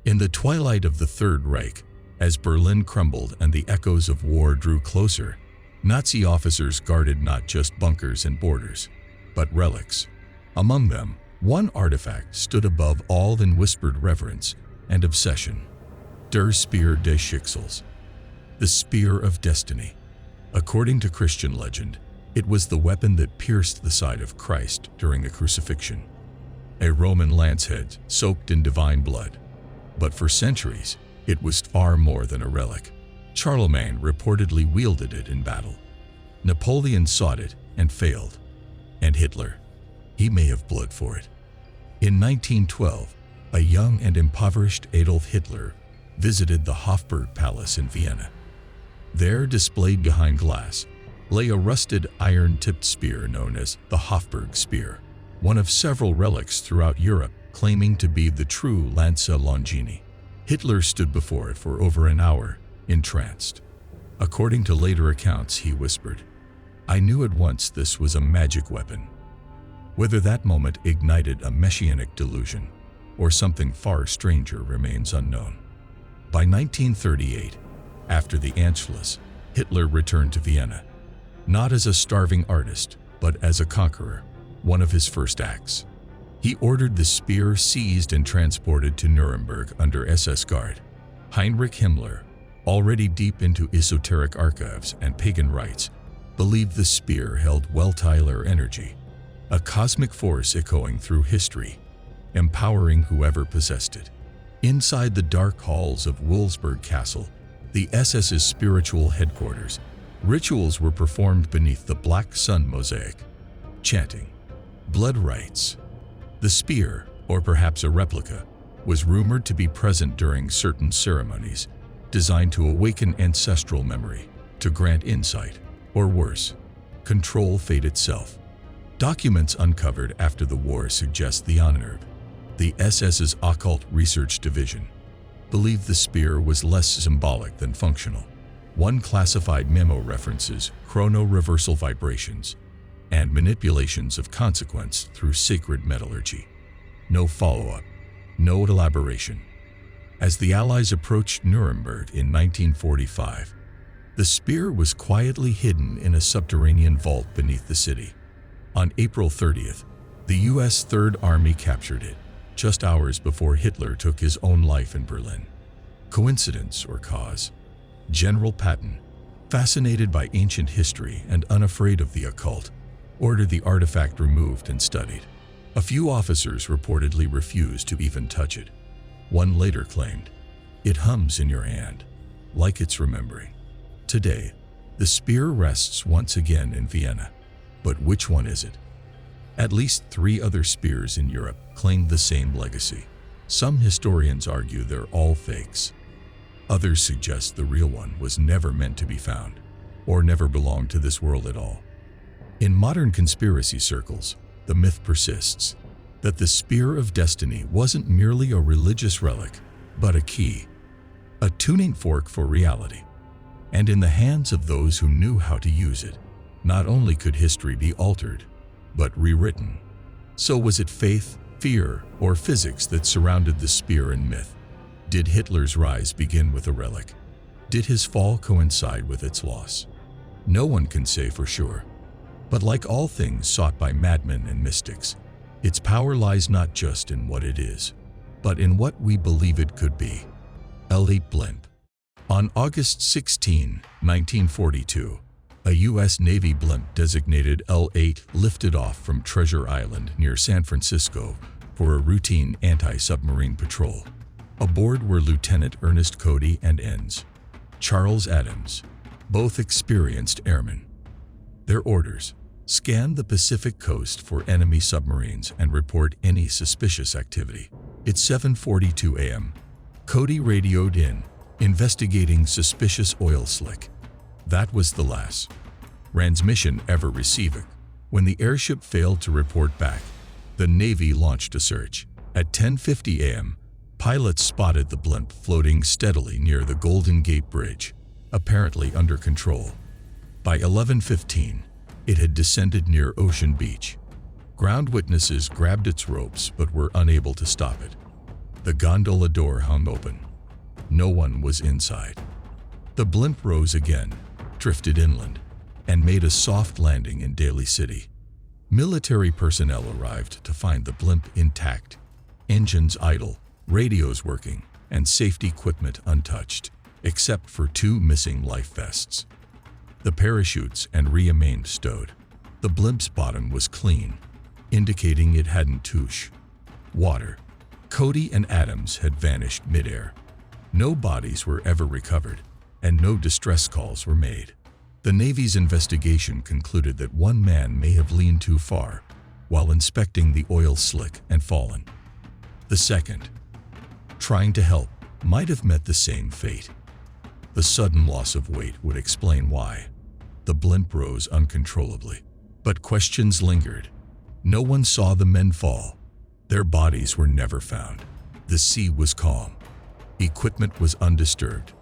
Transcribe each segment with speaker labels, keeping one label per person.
Speaker 1: In the twilight of the Third Reich, as Berlin crumbled and the echoes of war drew closer, Nazi officers guarded not just bunkers and borders, but relics. Among them, one artifact stood above all in whispered reverence and obsession: Der Speer des Schicksals, the Spear of Destiny. According to Christian legend, it was the weapon that pierced the side of Christ during the crucifixion, a Roman lancehead soaked in divine blood. But for centuries, it was far more than a relic. Charlemagne reportedly wielded it in battle. Napoleon sought it and failed. And Hitler, he may have bled for it. In 1912, a young and impoverished Adolf Hitler visited the Hofburg Palace in Vienna. There, displayed behind glass, lay a rusted iron-tipped spear known as the Hofburg Spear, one of several relics throughout Europe claiming to be the true Lanza Longini. Hitler stood before it for over an hour, entranced. According to later accounts, he whispered, "I knew at once this was a magic weapon." Whether that moment ignited a messianic delusion or something far stranger remains unknown. By 1938, after the Anschluss, Hitler returned to Vienna, not as a starving artist, but as a conqueror. One of his first acts, he ordered the spear seized and transported to Nuremberg under SS guard. Heinrich Himmler, already deep into esoteric archives and pagan rites, believed the spear held Welteiler energy, a cosmic force echoing through history, empowering whoever possessed it. Inside the dark halls of Wolfsburg Castle, the SS's spiritual headquarters, rituals were performed beneath the Black Sun mosaic, chanting blood rites. The spear, or perhaps a replica, was rumored to be present during certain ceremonies, designed to awaken ancestral memory, to grant insight, or worse, control fate itself. Documents uncovered after the war suggest the Ahnenerbe, the SS's occult research division, believed the spear was less symbolic than functional. One classified memo references chrono-reversal vibrations and manipulations of consequence through sacred metallurgy. No follow-up, no elaboration. As the Allies approached Nuremberg in 1945, the spear was quietly hidden in a subterranean vault beneath the city. On April 30th, the U.S. Third Army captured it, just hours before Hitler took his own life in Berlin. Coincidence or cause? General Patton, fascinated by ancient history and unafraid of the occult, ordered the artifact removed and studied. A few officers reportedly refused to even touch it. One later claimed, "It hums in your hand, like it's remembering." Today, the spear rests once again in Vienna. But which one is it? At least 3 other spears in Europe claim the same legacy. Some historians argue they're all fakes. Others suggest the real one was never meant to be found, or never belonged to this world at all. In modern conspiracy circles, the myth persists that the Spear of Destiny wasn't merely a religious relic, but a key, a tuning fork for reality. And in the hands of those who knew how to use it, not only could history be altered, but rewritten. So was it faith, fear, or physics that surrounded the spear and myth? Did Hitler's rise begin with a relic? Did his fall coincide with its loss? No one can say for sure. But like all things sought by madmen and mystics, its power lies not just in what it is, but in what we believe it could be. L8 Blimp. On August 16, 1942, a U.S. Navy blimp designated L8 lifted off from Treasure Island near San Francisco for a routine anti-submarine patrol. Aboard were Lieutenant Ernest Cody and Ensign Charles Adams, both experienced airmen. Their orders: scan the Pacific coast for enemy submarines and report any suspicious activity. At 7:42 a.m., Cody radioed in, investigating suspicious oil slick. That was the last transmission ever received. When the airship failed to report back, the Navy launched a search. At 10:50 a.m., pilots spotted the blimp floating steadily near the Golden Gate Bridge, apparently under control. By 11:15, it had descended near Ocean Beach. Ground witnesses grabbed its ropes but were unable to stop it. The gondola door hung open. No one was inside. The blimp rose again, drifted inland, and made a soft landing in Daly City. Military personnel arrived to find the blimp intact, engines idle, radios working, and safety equipment untouched, except for 2 missing life vests. The parachutes and remained stowed. The blimp's bottom was clean, indicating it hadn't touched water. Cody and Adams had vanished midair. No bodies were ever recovered, and no distress calls were made. The Navy's investigation concluded that one man may have leaned too far while inspecting the oil slick and fallen. The second, trying to help, might have met the same fate. The sudden loss of weight would explain why. The blimp rose uncontrollably, but questions lingered. No one saw the men fall. Their bodies were never found. The sea was calm. Equipment was undisturbed.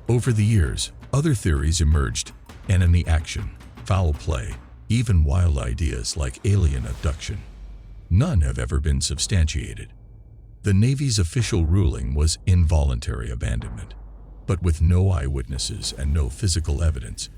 Speaker 1: Over the years, other theories emerged: enemy action, foul play, even wild ideas like alien abduction. None have ever been substantiated. The Navy's official ruling was involuntary abandonment, but with no eyewitnesses and no physical evidence,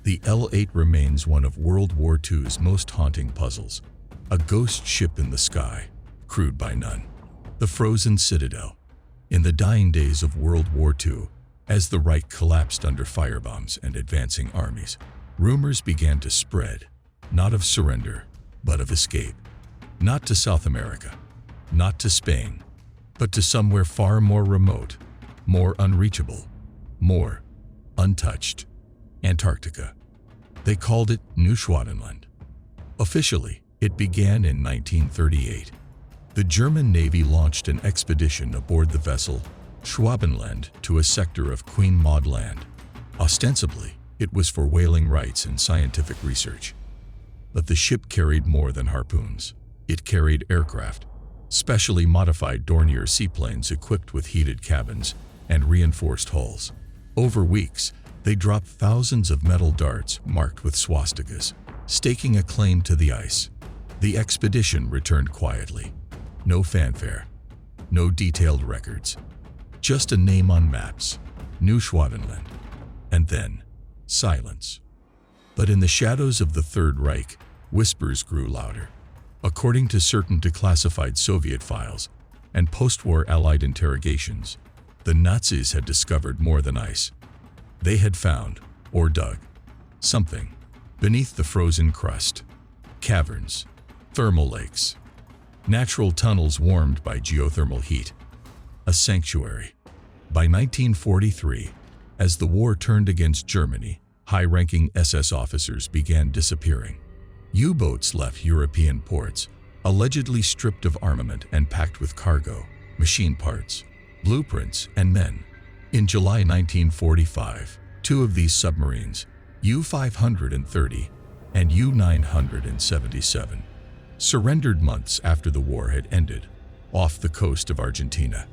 Speaker 1: the L-8 remains one of World War II's most haunting puzzles. A ghost ship in the sky, crewed by none. The frozen citadel. In the dying days of World War II, as the Reich collapsed under firebombs and advancing armies, rumors began to spread, not of surrender, but of escape. Not to South America, not to Spain, but to somewhere far more remote, more unreachable, more untouched: Antarctica. They called it New Schwadenland. Officially, it began in 1938. The German Navy launched an expedition aboard the vessel Schwabenland to a sector of Queen Maud Land. Ostensibly, it was for whaling rights and scientific research. But the ship carried more than harpoons. It carried aircraft, specially modified Dornier seaplanes equipped with heated cabins and reinforced hulls. Over weeks, they dropped thousands of metal darts marked with swastikas, staking a claim to the ice. The expedition returned quietly. No fanfare, no detailed records. Just a name on maps, New Schwadenland, and then silence. But in the shadows of the Third Reich, whispers grew louder. According to certain declassified Soviet files and post-war Allied interrogations, the Nazis had discovered more than ice. They had found, or dug, something beneath the frozen crust. Caverns, thermal lakes, natural tunnels warmed by geothermal heat. A sanctuary. By 1943, as the war turned against Germany, high-ranking SS officers began disappearing. U-boats left European ports, allegedly stripped of armament and packed with cargo, machine parts, blueprints, and men. In July 1945, 2 of these submarines, U-530 and U-977, surrendered months after the war had ended, off the coast of Argentina.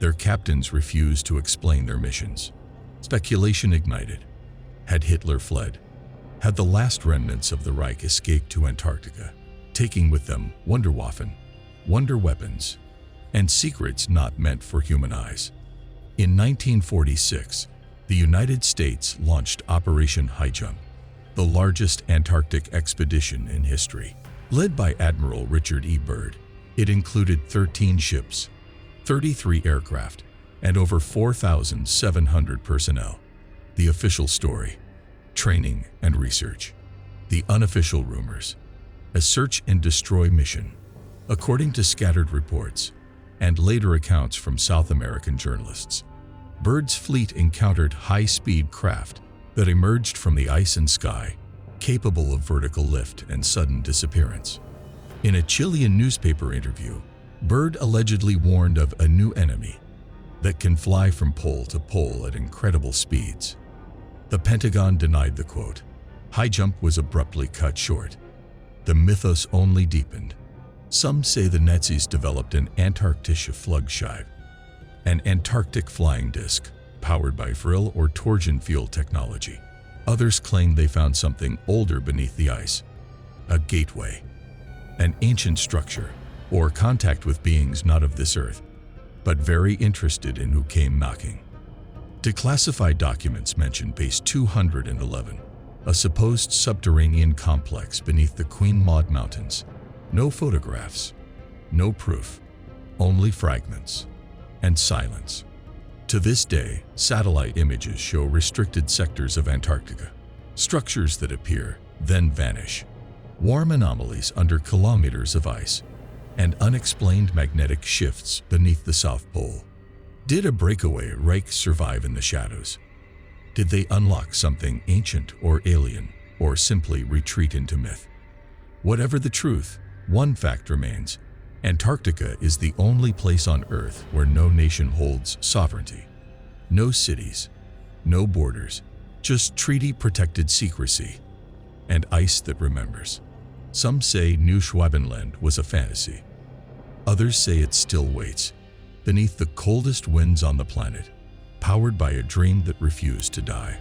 Speaker 1: Their captains refused to explain their missions. Speculation ignited. Had Hitler fled? Had the last remnants of the Reich escaped to Antarctica, taking with them Wunderwaffen, wonder weapons, and secrets not meant for human eyes? In 1946, the United States launched Operation High Jump, the largest Antarctic expedition in history. Led by Admiral Richard E. Byrd, it included 13 ships, 33 aircraft, and over 4,700 personnel. The official story: training and research. The unofficial rumors: a search and destroy mission. According to scattered reports and later accounts from South American journalists, Byrd's fleet encountered high-speed craft that emerged from the ice and sky, capable of vertical lift and sudden disappearance. In a Chilean newspaper interview, Byrd allegedly warned of a new enemy that can fly from pole to pole at incredible speeds. The Pentagon denied the quote. High Jump was abruptly cut short. The mythos only deepened. Some say the Nazis developed an Antarktische Flugscheibe, an Antarctic flying disc powered by Vril or Torsion fuel technology. Others claim they found something older beneath the ice, a gateway, an ancient structure, or contact with beings not of this earth. but very interested in who came knocking. Declassified documents mention Base 211, a supposed subterranean complex beneath the Queen Maud Mountains. No photographs, no proof, only fragments and silence. To this day, satellite images show restricted sectors of Antarctica, structures that appear, then vanish, warm anomalies under kilometers of ice, and unexplained magnetic shifts beneath the South Pole. Did a breakaway Reich survive in the shadows? Did they unlock something ancient or alien, or simply retreat into myth? Whatever the truth, one fact remains: Antarctica is the only place on Earth where no nation holds sovereignty. No cities, no borders, just treaty-protected secrecy and ice that remembers. Some say New Schwabenland was a fantasy. Others say it still waits, beneath the coldest winds on the planet, powered by a dream that refused to die.